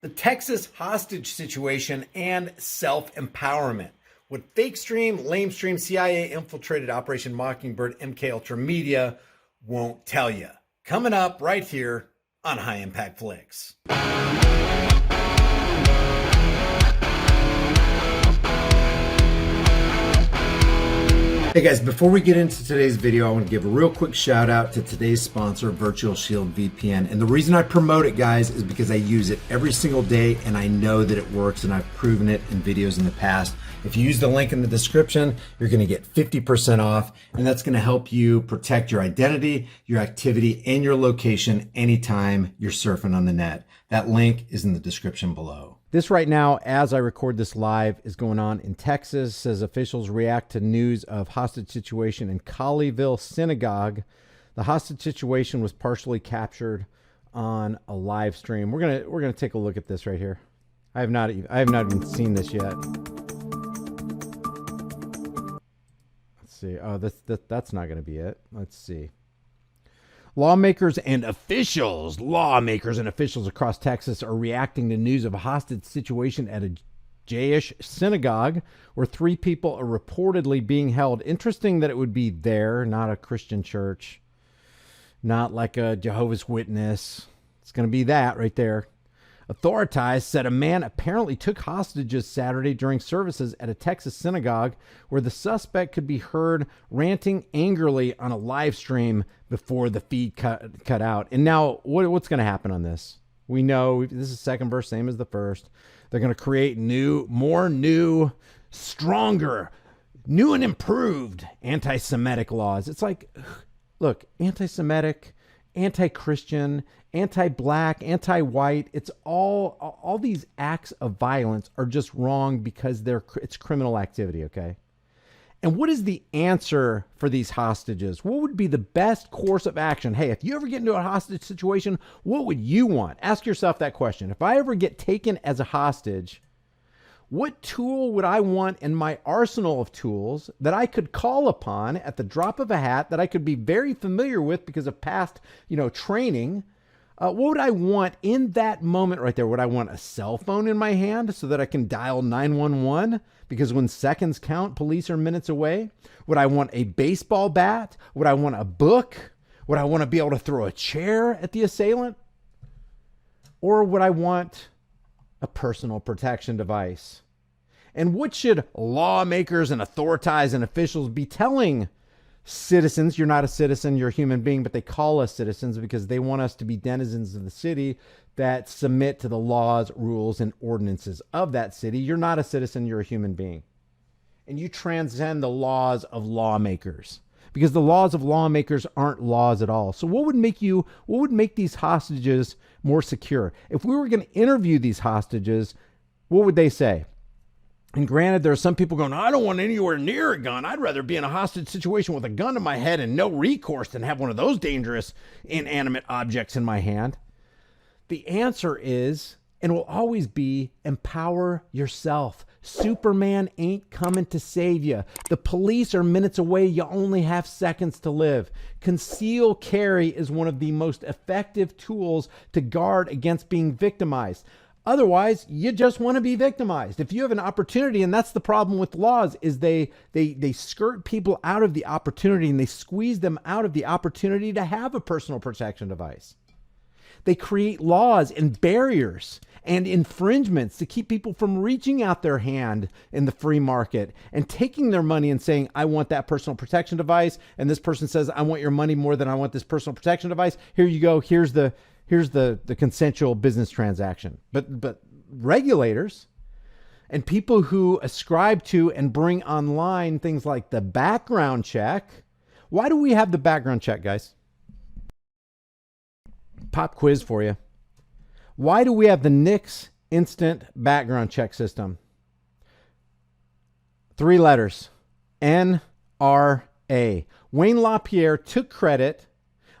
The Texas hostage situation and self-empowerment. What fake stream, lamestream, CIA infiltrated Operation Mockingbird, MK Ultra Media won't tell you. Coming up right here on High Impact Flicks. Hey guys, before we get into today's video, I want to give a real quick shout out to today's sponsor, Virtual Shield VPN. And the reason I promote it, guys, is because I use it every single day and I know that it works, and I've proven it in videos in the past. If you use the link in the description, you're going to get 50% off, and that's going to help you protect your identity, your activity, and your location anytime you're surfing on the net. That link is in the description below. This right now, as I record this live, is going on in Texas. Says officials react to news of hostage situation in Colleyville Synagogue. The hostage situation was partially captured on a live stream. We're gonna take a look at this right here. I have not even seen this yet. Let's see. Oh, that's not gonna be it. Let's see. Lawmakers and officials across Texas are reacting to news of a hostage situation at a Jewish synagogue where 3 people are reportedly being held. Interesting that it would be there, not a Christian church, not like a Jehovah's Witness. It's going to be that right there. Authorities said a man apparently took hostages Saturday during services at a Texas synagogue where the suspect could be heard ranting angrily on a live stream before the feed cut out. And now what's going to happen on this? We know this is the second verse, same as the first. They're going to create more stronger, new and improved anti-Semitic laws. It's like, look, anti-Semitic, anti-Christian, anti-black, anti-white. It's all these acts of violence are just wrong because it's criminal activity, okay? And what is the answer for these hostages? What would be the best course of action? Hey, if you ever get into a hostage situation, what would you want? Ask yourself that question. If I ever get taken as a hostage, what tool would I want in my arsenal of tools that I could call upon at the drop of a hat, that I could be very familiar with because of past, training? What would I want in that moment right there? Would I want a cell phone in my hand so that I can dial 911? Because when seconds count, police are minutes away. Would I want a baseball bat? Would I want a book? Would I want to be able to throw a chair at the assailant? Or would I want a personal protection device? And what should lawmakers and authorities and officials be telling citizens? You're not a citizen, you're a human being, but they call us citizens because they want us to be denizens of the city that submit to the laws, rules, and ordinances of that city. You're not a citizen, you're a human being. And you transcend the laws of lawmakers because the laws of lawmakers aren't laws at all. So what would make these hostages more secure? If we were going to interview these hostages, what would they say? And granted, there are some people going, I don't want anywhere near a gun. I'd rather be in a hostage situation with a gun to my head and no recourse than have one of those dangerous inanimate objects in my hand. The answer is, and will always be, empower yourself. Superman ain't coming to save you. The police are minutes away. You only have seconds to live. Conceal carry is one of the most effective tools to guard against being victimized. Otherwise, you just want to be victimized. If you have an opportunity, and that's the problem with laws, is they skirt people out of the opportunity and they squeeze them out of the opportunity to have a personal protection device. They create laws and barriers and infringements to keep people from reaching out their hand in the free market and taking their money and saying, I want that personal protection device. And this person says, I want your money more than I want this personal protection device. Here you go. Here's the consensual business transaction. But regulators and people who ascribe to and bring online things like the background check. Why do we have the background check, guys? Pop quiz for you. Why do we have the NICS instant background check system? 3 letters. NRA. Wayne LaPierre took credit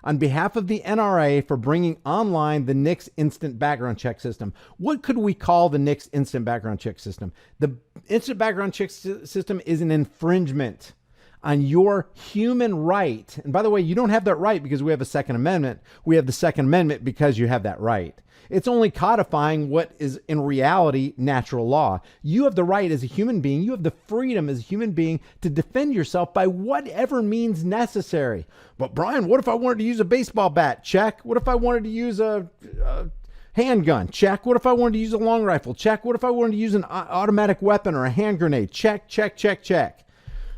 on behalf of the NRA for bringing online the NICS instant background check system. What could we call the NICS instant background check system? The instant background check system is an infringement on your human right. And by the way, you don't have that right because we have a Second Amendment. We have the Second Amendment because you have that right. It's only codifying what is in reality natural law. You have the right as a human being, you have the freedom as a human being to defend yourself by whatever means necessary. But Brian, what if I wanted to use a baseball bat? Check. What if I wanted to use a handgun? Check. What if I wanted to use a long rifle? Check. What if I wanted to use an automatic weapon or a hand grenade? Check, check, check, check.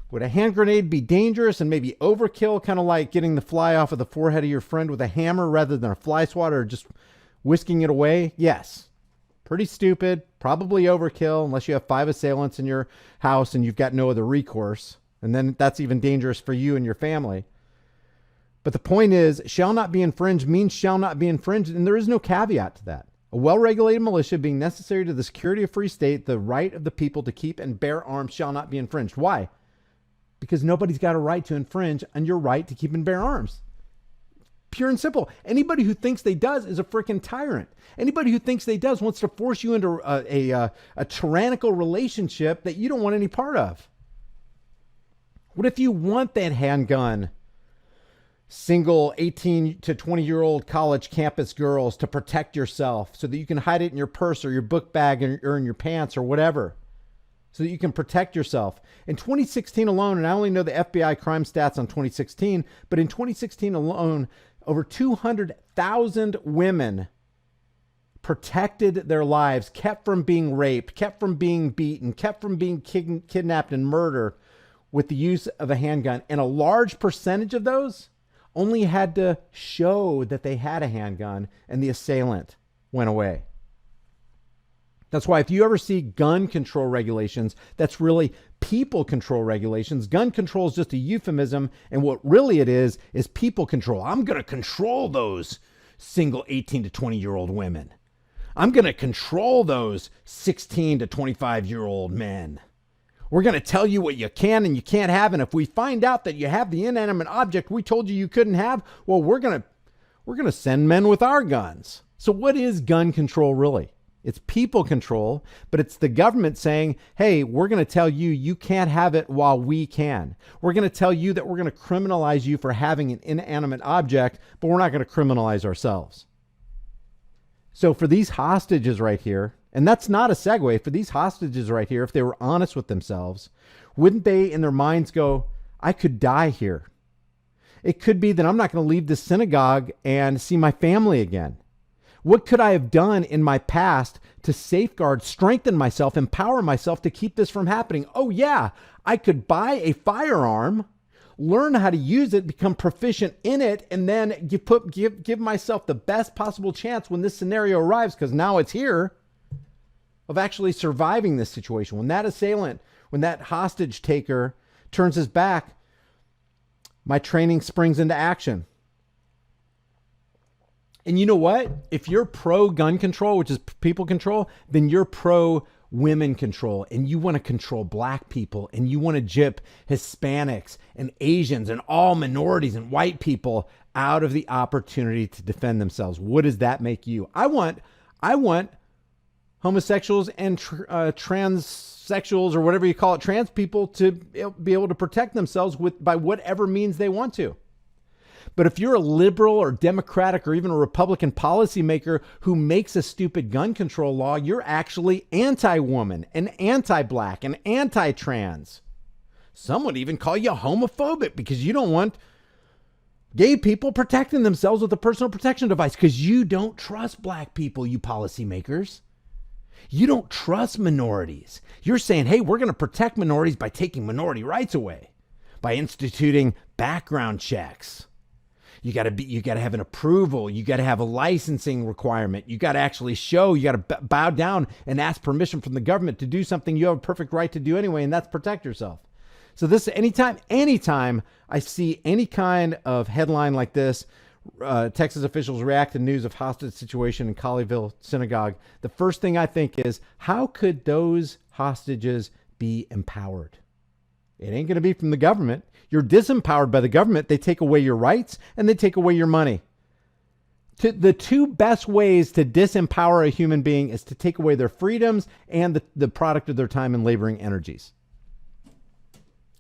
Would a hand grenade be dangerous and maybe overkill, kind of like getting the fly off of the forehead of your friend with a hammer rather than a fly swatter or just whisking it away? Yes. Pretty stupid, probably overkill unless you have 5 assailants in your house and you've got no other recourse. And then that's even dangerous for you and your family. But the point is, shall not be infringed means shall not be infringed, and there is no caveat to that. A well-regulated militia being necessary to the security of free state, the right of the people to keep and bear arms shall not be infringed. Why? Because nobody's got a right to infringe on your right to keep and bear arms. Pure and simple. Anybody who thinks they does is a freaking tyrant. Anybody who thinks they does wants to force you into a tyrannical relationship that you don't want any part of. What if you want that handgun? Single 18 to 20-year-old college campus girls to protect yourself so that you can hide it in your purse or your book bag or in your pants or whatever, so that you can protect yourself. In 2016 alone, and I only know the FBI crime stats on 2016, but in 2016 alone, over 200,000 women protected their lives, kept from being raped, kept from being beaten, kept from being kidnapped and murdered with the use of a handgun. And a large percentage of those only had to show that they had a handgun and the assailant went away. That's why if you ever see gun control regulations, that's really people control regulations. Gun control is just a euphemism, and what really it is people control. I'm going to control those single 18 to 20-year-old women. I'm going to control those 16 to 25-year-old men. We're going to tell you what you can and you can't have, and if we find out that you have the inanimate object we told you couldn't have, well, we're going to send men with our guns. So what is gun control really? It's people control, but it's the government saying, hey, we're going to tell you you can't have it while we can. We're going to tell you that we're going to criminalize you for having an inanimate object, but we're not going to criminalize ourselves. So for these hostages right here, and that's not a segue, for these hostages right here, if they were honest with themselves, wouldn't they in their minds go, I could die here. It could be that I'm not going to leave the synagogue and see my family again. What could I have done in my past to safeguard, strengthen myself, empower myself to keep this from happening? Oh yeah, I could buy a firearm, learn how to use it, become proficient in it, and then give myself the best possible chance when this scenario arrives, because now it's here, of actually surviving this situation. When that assailant, when that hostage taker turns his back, my training springs into action. And you know what? If you're pro gun control, which is people control, then you're pro women control, and you want to control black people, and you want to gyp Hispanics and Asians and all minorities and white people out of the opportunity to defend themselves. What does that make you? I want homosexuals and transsexuals, or whatever you call it, trans people, to be able to protect themselves by whatever means they want to. But if you're a liberal or Democratic or even a Republican policymaker who makes a stupid gun control law, you're actually anti-woman and anti-black and anti-trans. Some would even call you homophobic because you don't want gay people protecting themselves with a personal protection device, because you don't trust black people, you policymakers. You don't trust minorities. You're saying, hey, we're going to protect minorities by taking minority rights away, by instituting background checks. You got to have an approval. You got to have a licensing requirement. You got to actually show, you got to bow down and ask permission from the government to do something you have a perfect right to do anyway, and that's protect yourself. So this, anytime I see any kind of headline like this, Texas officials react to news of hostage situation in Colleyville synagogue, the first thing I think is, how could those hostages be empowered? It ain't going to be from the government. You're disempowered by the government. They take away your rights and they take away your money. The two best ways to disempower a human being is to take away their freedoms and the product of their time and laboring energies.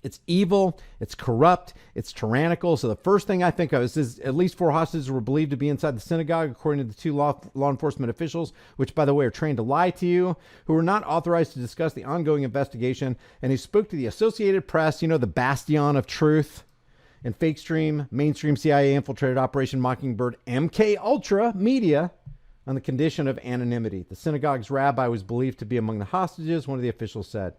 It's evil, it's corrupt, it's tyrannical. So the first thing I think of is at least 4 hostages were believed to be inside the synagogue, according to the 2 law enforcement officials, which, by the way, are trained to lie to you, who were not authorized to discuss the ongoing investigation, and who spoke to the Associated Press, the bastion of truth, and fake stream, mainstream CIA infiltrated Operation Mockingbird, MK Ultra media, on the condition of anonymity. The synagogue's rabbi was believed to be among the hostages, one of the officials said.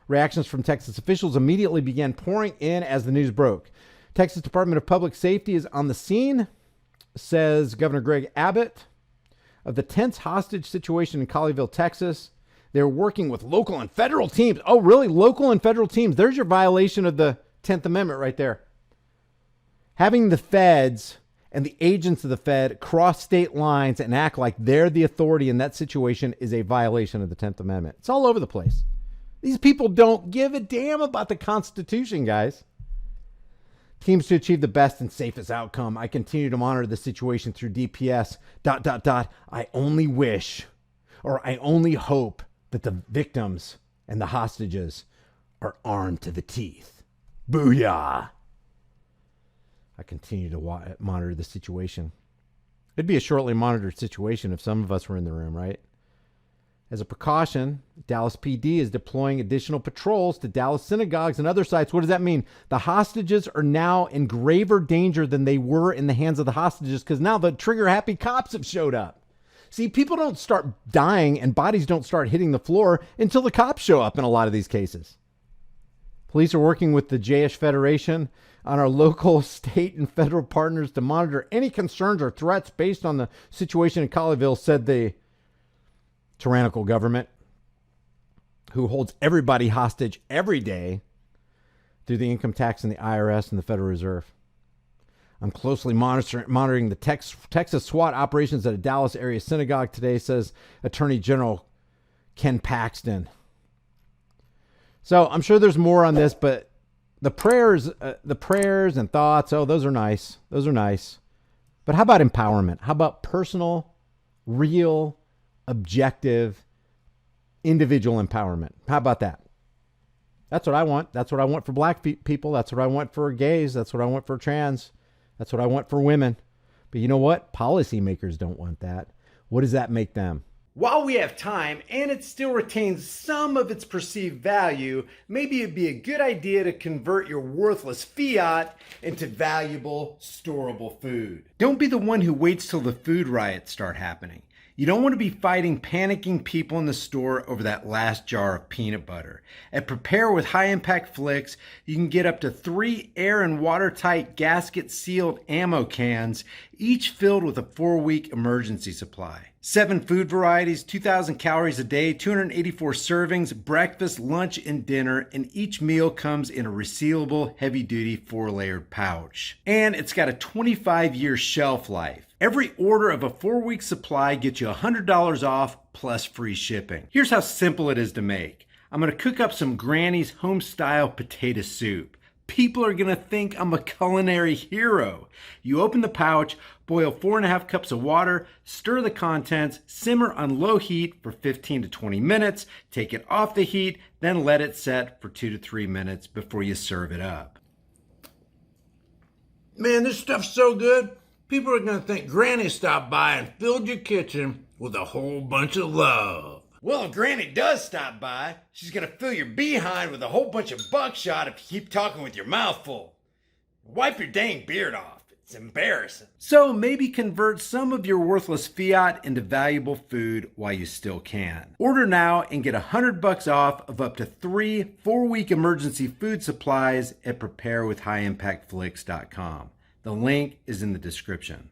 Reactions from Texas officials immediately began pouring in as the news broke. Texas Department of Public Safety is on the scene, says Governor Greg Abbott. Of the tense hostage situation in Colleyville, Texas, they're working with local and federal teams. Oh, really? Local and federal teams. There's your violation of the 10th Amendment right there. Having the feds and the agents of the Fed cross state lines and act like they're the authority in that situation is a violation of the 10th Amendment. It's all over the place. These people don't give a damn about the Constitution, guys. Teams to achieve the best and safest outcome. I continue to monitor the situation through DPS. ... I only wish, or I only hope, that the victims and the hostages are armed to the teeth. Booyah! I continue to monitor the situation. It'd be a shortly monitored situation if some of us were in the room, right? As a precaution, Dallas PD is deploying additional patrols to Dallas synagogues and other sites. What does that mean? The hostages are now in graver danger than they were in the hands of the hostages because now the trigger-happy cops have showed up. See, people don't start dying and bodies don't start hitting the floor until the cops show up in a lot of these cases. Police are working with the JH Federation on our local, state, and federal partners to monitor any concerns or threats based on the situation in Colleyville, said the tyrannical government who holds everybody hostage every day through the income tax and the IRS and the Federal Reserve. I'm closely monitoring the Texas SWAT operations at a Dallas area synagogue today, says Attorney General Ken Paxton. So I'm sure there's more on this, but the prayers and thoughts, oh, those are nice. Those are nice. But how about empowerment? How about personal, real, objective, individual empowerment? How about that? That's what I want. That's what I want for black people. That's what I want for gays. That's what I want for trans. That's what I want for women. But you know what? Policymakers don't want that. What does that make them? While we have time and it still retains some of its perceived value, maybe it'd be a good idea to convert your worthless fiat into valuable, storable food. Don't be the one who waits till the food riots start happening. You don't want to be fighting panicking people in the store over that last jar of peanut butter. At Prepare with High Impact Flicks, you can get up to 3 air and watertight gasket sealed ammo cans, each filled with a 4-week emergency supply. 7 food varieties, 2,000 calories a day, 284 servings, breakfast, lunch, and dinner, and each meal comes in a resealable, heavy-duty 4-layered pouch. And it's got a 25-year shelf life. Every order of a 4-week supply gets you $100 off plus free shipping. Here's how simple it is to make. I'm going to cook up some Granny's home-style potato soup. People are going to think I'm a culinary hero. You open the pouch, boil 4.5 cups of water, stir the contents, simmer on low heat for 15 to 20 minutes, take it off the heat, then let it set for 2 to 3 minutes before you serve it up. Man, this stuff's so good. People are going to think Granny stopped by and filled your kitchen with a whole bunch of love. Well, if Granny does stop by, she's going to fill your behind with a whole bunch of buckshot if you keep talking with your mouth full. Wipe your dang beard off. It's embarrassing. So maybe convert some of your worthless fiat into valuable food while you still can. Order now and get $100 off of up to 3 4-week emergency food supplies at preparewithhighimpactflix.com. The link is in the description.